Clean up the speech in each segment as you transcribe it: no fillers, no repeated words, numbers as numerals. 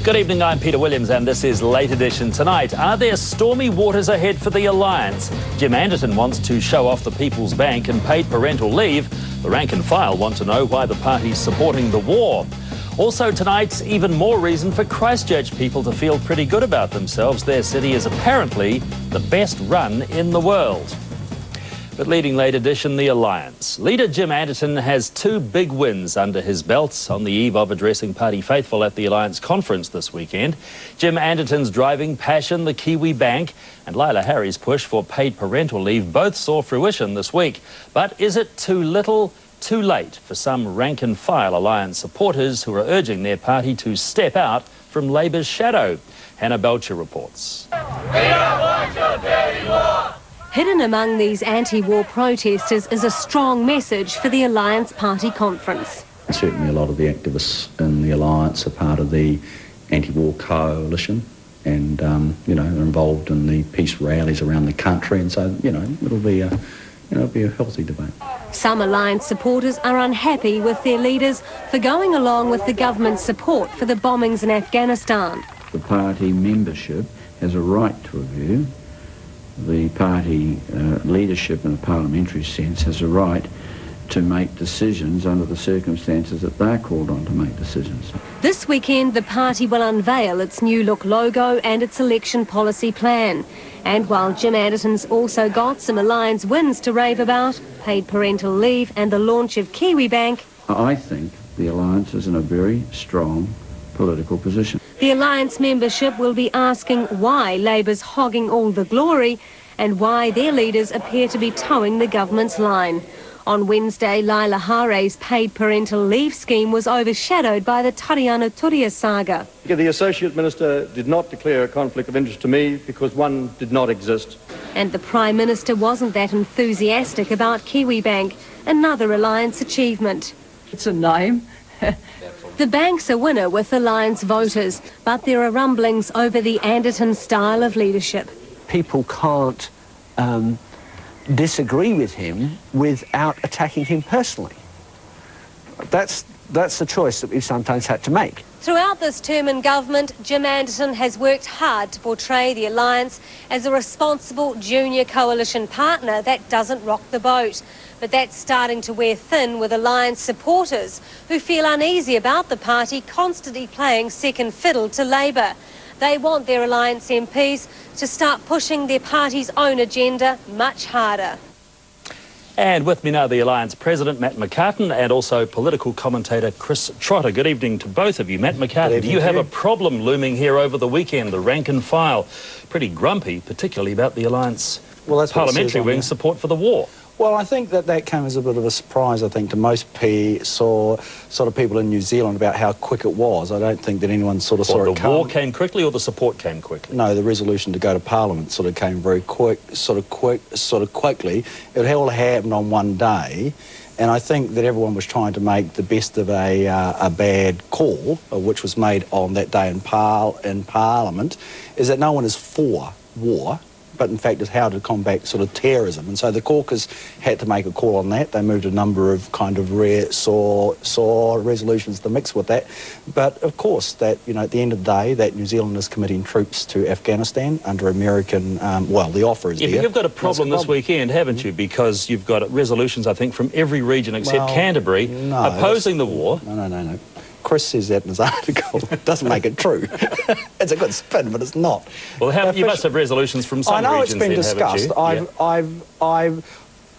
Good evening, I'm Peter Williams and this is Late Edition tonight. Are there stormy waters ahead for the Alliance? Jim Anderton wants to show off the People's Bank and paid parental leave. The rank and file want to know why the party's supporting the war. Also tonight, even more reason for Christchurch people to feel pretty good about themselves. Their city is apparently the best run in the world. But leading Late Edition, the Alliance. Leader Jim Anderton has two big wins under his belt on the eve of addressing party faithful at the Alliance conference this weekend. Jim Anderton's driving passion, the Kiwi Bank, and Lila Harry's push for paid parental leave both saw fruition this week. But is it too little, too late for some rank-and-file Alliance supporters who are urging their party to step out from Labour's shadow? Hannah Belcher reports. We don't want your dirty war! Hidden among these anti-war protesters is a strong message for the Alliance Party conference. Certainly a lot of the activists in the Alliance are part of the anti-war coalition and, are involved in the peace rallies around the country, and so, it'll be a healthy debate. Some Alliance supporters are unhappy with their leaders for going along with the government's support for the bombings in Afghanistan. The party membership has a right to a view. The party leadership in a parliamentary sense has a right to make decisions under the circumstances that they're called on to make decisions. This weekend, the party will unveil its new look logo and its election policy plan. And while Jim Anderton's also got some Alliance wins to rave about, paid parental leave and the launch of Kiwi Bank, I think the Alliance is in a very strong political position. The Alliance membership will be asking why Labour's hogging all the glory and why their leaders appear to be towing the government's line. On Wednesday, Lila Harry's paid parental leave scheme was overshadowed by the Tariana Turia saga. The Associate Minister did not declare a conflict of interest to me because one did not exist. And the Prime Minister wasn't that enthusiastic about Kiwi Bank, another Alliance achievement. It's a name. The bank's a winner with Alliance voters, but there are rumblings over the Anderton style of leadership. People can't disagree with him without attacking him personally. That's the choice that we've sometimes had to make. Throughout this term in government, Jim Anderton has worked hard to portray the Alliance as a responsible junior coalition partner that doesn't rock the boat. But that's starting to wear thin with Alliance supporters who feel uneasy about the party constantly playing second fiddle to Labour. They want their Alliance MPs to start pushing their party's own agenda much harder. And with me now, the Alliance President, Matt McCartan, and also political commentator Chris Trotter. Good evening to both of you. Matt McCartan, do you have a problem looming here over the weekend? The rank and file pretty grumpy, particularly about the Alliance parliamentary wing's support for the war. Well, I think that came as a bit of a surprise, I think, to most sort of people in New Zealand about how quick it was. I don't think that anyone saw it coming. The war came quickly or the support came quickly? No, the resolution to go to Parliament sort of came very quickly. It all happened on one day. And I think that everyone was trying to make the best of a bad call, which was made on that day in Parliament, is that no one is for war, but in fact is how to combat sort of terrorism. And so the caucus had to make a call on that. They moved a number of kind of rare saw resolutions to mix with that. But of course that, at the end of the day, that New Zealand is committing troops to Afghanistan under American, the offer is there. But you've got a problem this weekend, haven't you? Because you've got resolutions, I think, from every region except Canterbury opposing the war. No. Chris says that in his article. It doesn't make it true. It's a good spin, but it's not. Well, you must have resolutions from some regions. I know it's been discussed.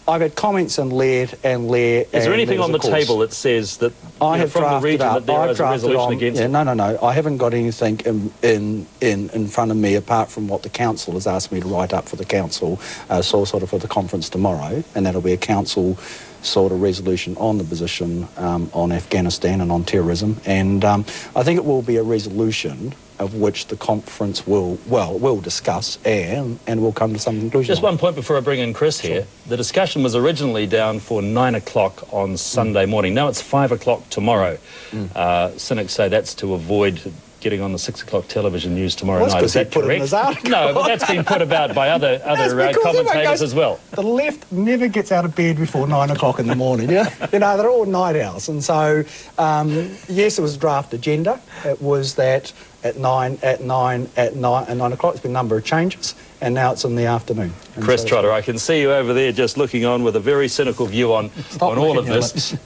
I've had comments and Lair. Is there anything on the table that says that from the region that there is a resolution against it? No. I haven't got anything in front of me apart from what the council has asked me to write up for the council, sort of for the conference tomorrow, and that'll be a council sort of resolution on the position on Afghanistan and on terrorism. And I think it will be a resolution of which the conference will discuss and will come to some conclusion. Just one point before I bring in Chris here. Sure. The discussion was originally down for 9 o'clock on Sunday morning. Now it's 5 o'clock tomorrow. Cynics say that's to avoid getting on the 6 o'clock television news tomorrow Well, that's night. 'cause Is that he put it in correct? his article. No, but that's been put about by other Because commentators goes, as well. The left never gets out of bed before 9 o'clock in the morning. You know, they're all night owls. And so, yes, it was a draft agenda. It was that at 9 o'clock. It's been a number of changes, and now it's in the afternoon. And Chris so Trotter, I can see you over there just looking on with a very cynical view on all of this.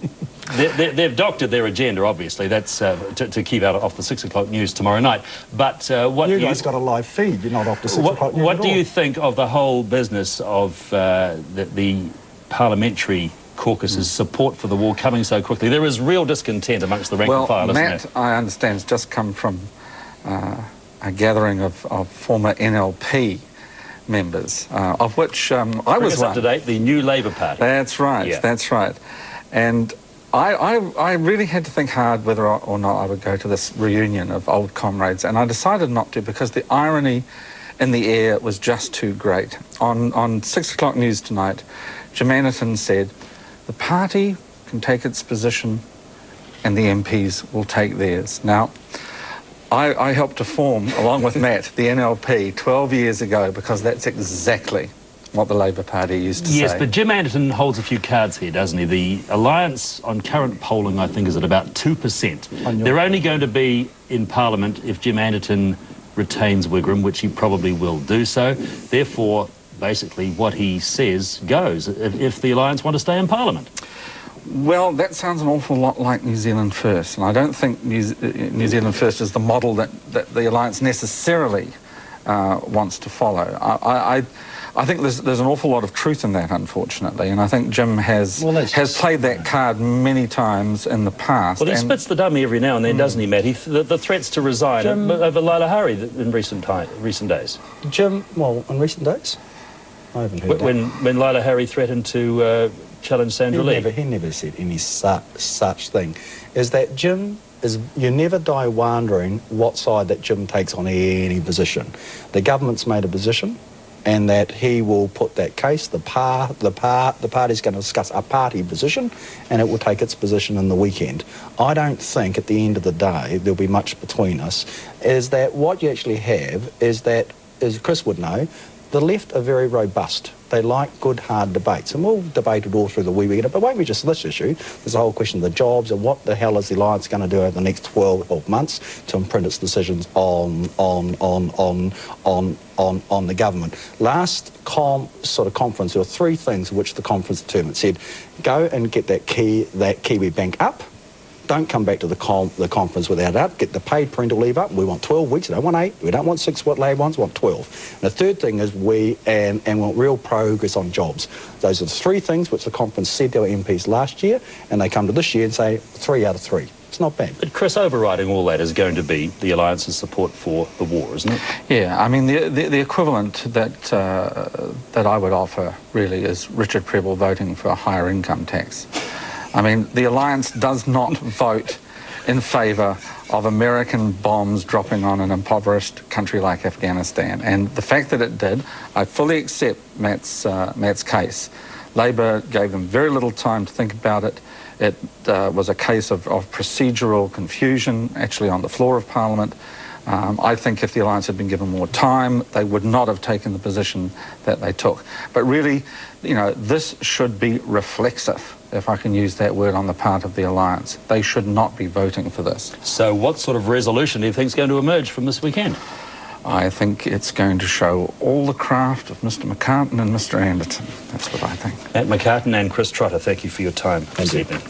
They've doctored their agenda, obviously. That's to keep out off the 6 o'clock news tomorrow night. But what you guys got a live feed. You're not off the 6 o'clock news. What do you think of the whole business of the parliamentary caucus's support for the war coming so quickly? There is real discontent amongst the rank and file, isn't Matt, there? I understand, has just come from a gathering of former NLP members, of which I was Bring us up to date, the New Labour Party. That's right, Yeah. that's right. And I really had to think hard whether or not I would go to this reunion of old comrades, and I decided not to because the irony in the air was just too great. On 6 o'clock news tonight, Jim Anderton said, the party can take its position and the MPs will take theirs. Now, I helped to form, along with Matt, the NLP 12 years ago because that's exactly what the Labour Party used to say. Yes, but Jim Anderton holds a few cards here, doesn't he? The alliance on current polling, I think, is at about 2%. They're only going to be in Parliament if Jim Anderton retains Wigram, which he probably will do so. Therefore, basically, what he says goes if the alliance want to stay in Parliament. Well, that sounds an awful lot like New Zealand First, and I don't think New Zealand First is the model that the alliance necessarily wants to follow. I think there's an awful lot of truth in that, unfortunately, and I think Jim has played that card many times in the past. Well, he spits the dummy every now and then, doesn't he, Matt? The threats to resign over Lila Hurry in recent days. Jim, well, in recent days? I haven't heard that. When Lila Hurry threatened to challenge Sandra Lee. He never said any such thing. Is that Jim is, you never die wondering what side that Jim takes on any position. The government's made a position, and that he will put that case. The party's going to discuss a party position, and it will take its position in the weekend. I don't think at the end of the day there'll be much between us. Is that what you actually have is that, as Chris would know, the left are very robust. They like good, hard debates, and we'll debate it all through the weekend. But won't be just this issue. There's a whole question of the jobs and what the hell is the alliance going to do over the next 12 months to imprint its decisions on the government. Last conference, there were three things which the conference determined. It said, go and get that Kiwi bank up. Don't come back to the conference without it up. Get the paid parental leave up. We want 12 weeks. We don't want 8. We don't want 6, what Labor wants. We want 12. And the third thing is we want real progress on jobs. Those are the three things which the conference said to our MPs last year, and they come to this year and say 3 out of 3. It's not bad. But Chris, overriding all that is going to be the alliance's support for the war, isn't it? Yeah, I mean, the equivalent that I would offer really is Richard Prebble voting for a higher income tax. I mean, the alliance does not vote in favour of American bombs dropping on an impoverished country like Afghanistan. And the fact that it did, I fully accept Matt's case. Labor gave them very little time to think about it. It was a case of procedural confusion, actually, on the floor of Parliament. I think if the alliance had been given more time, they would not have taken the position that they took. But really, you know, this should be reflexive, if I can use that word, on the part of the alliance. They should not be voting for this. So what sort of resolution do you think is going to emerge from this weekend? I think it's going to show all the craft of Mr. McCartan and Mr. Anderton. That's what I think. Matt McCartan and Chris Trotter, thank you for your time this evening.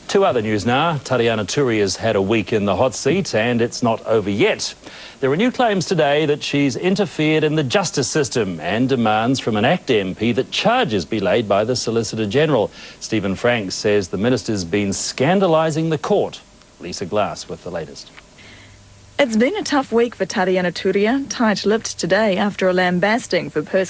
Two other news now. Tariana Turi has had a week in the hot seat, and it's not over yet. There are new claims today that she's interfered in the justice system and demands from an ACT MP that charges be laid by the Solicitor General. Stephen Frank says the minister's been scandalising the court. Lisa Glass with the latest. It's been a tough week for Tariana Turi, tight-lipped today after a lambasting for personal